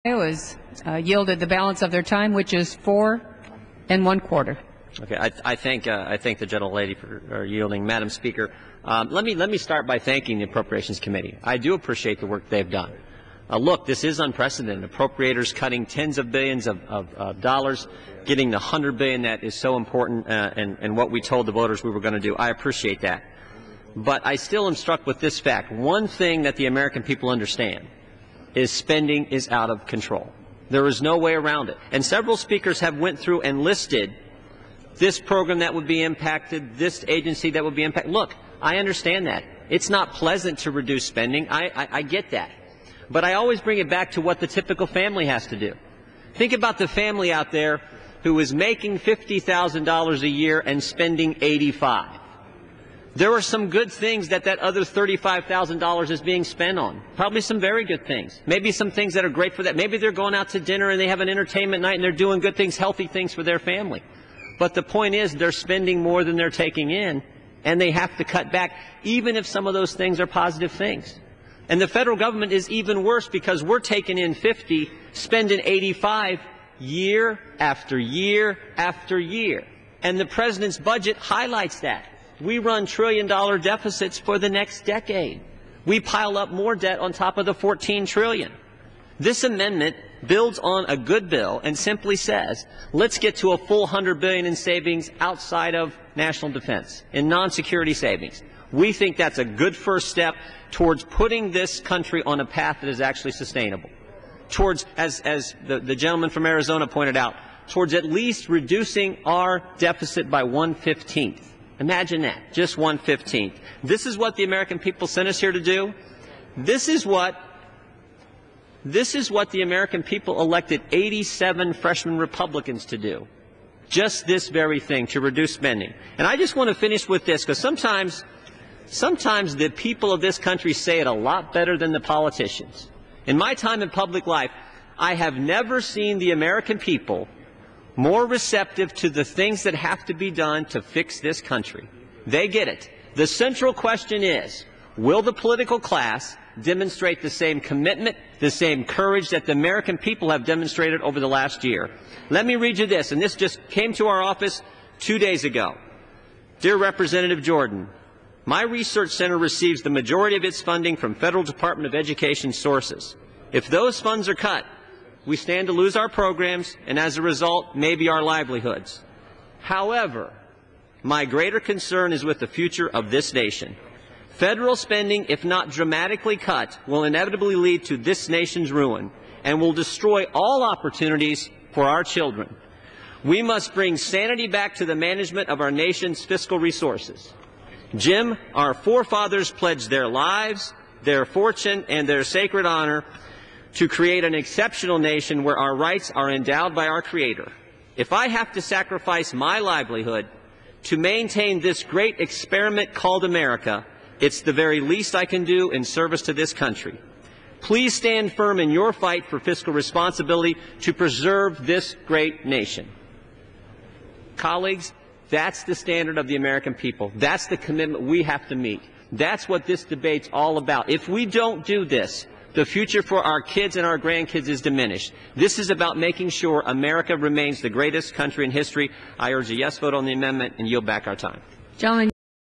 Was yielded the balance of their time, which is 4 1/4. Okay, I thank the gentlelady for yielding, Madam Speaker. Let me start by thanking the Appropriations Committee. I do appreciate the work they've done. Look, this is unprecedented. Appropriators cutting tens of billions of dollars, getting the $100 billion that is so important, and what we told the voters we were going to do. I appreciate that, but I still am struck with this fact. One thing that the American people understand is spending is out of control. There is no way around it. And several speakers have went through and listed this program that would be impacted, this agency that would be impacted. Look, I understand that. It's not pleasant to reduce spending. I get that. But I always bring it back to what the typical family has to do. Think about the family out there who is making $50,000 a year and spending $85,000. There are some good things that other $35,000 is being spent on. Probably some very good things. Maybe some things that are great for that. Maybe they're going out to dinner and they have an entertainment night and they're doing good things, healthy things for their family. But the point is they're spending more than they're taking in, and they have to cut back, even if some of those things are positive things. And the federal government is even worse because we're taking in 50, spending 85 year after year after year. And the president's budget highlights that. We run trillion-dollar deficits for the next decade. We pile up more debt on top of the $14 trillion. This amendment builds on a good bill and simply says, let's get to a full $100 billion in savings outside of national defense, in non-security savings. We think that's a good first step towards putting this country on a path that is actually sustainable, towards, as the gentleman from Arizona pointed out, towards at least reducing our deficit by 1/15. Imagine that, just 1/15. This is what the American people sent us here to do. This is what the American people elected 87 freshman Republicans to do. Just this very thing, to reduce spending. And I just want to finish with this, because sometimes the people of this country say it a lot better than the politicians. In my time in public life, I have never seen the American people more receptive to the things that have to be done to fix this country. They get it. The central question is, will the political class demonstrate the same commitment, the same courage that the American people have demonstrated over the last year? Let me read you this, and this just came to our office 2 days ago. Dear Representative Jordan, my research center receives the majority of its funding from Federal Department of Education sources. If those funds are cut, we stand to lose our programs, and as a result, maybe our livelihoods. However, my greater concern is with the future of this nation. Federal spending, if not dramatically cut, will inevitably lead to this nation's ruin and will destroy all opportunities for our children. We must bring sanity back to the management of our nation's fiscal resources. Jim, our forefathers pledged their lives, their fortune, and their sacred honor to create an exceptional nation where our rights are endowed by our Creator. If I have to sacrifice my livelihood to maintain this great experiment called America, it's the very least I can do in service to this country. Please stand firm in your fight for fiscal responsibility to preserve this great nation. Colleagues, that's the standard of the American people. That's the commitment we have to meet. That's what this debate's all about. If we don't do this, the future for our kids and our grandkids is diminished. This is about making sure America remains the greatest country in history. I urge a yes vote on the amendment and yield back our time. Gentlemen,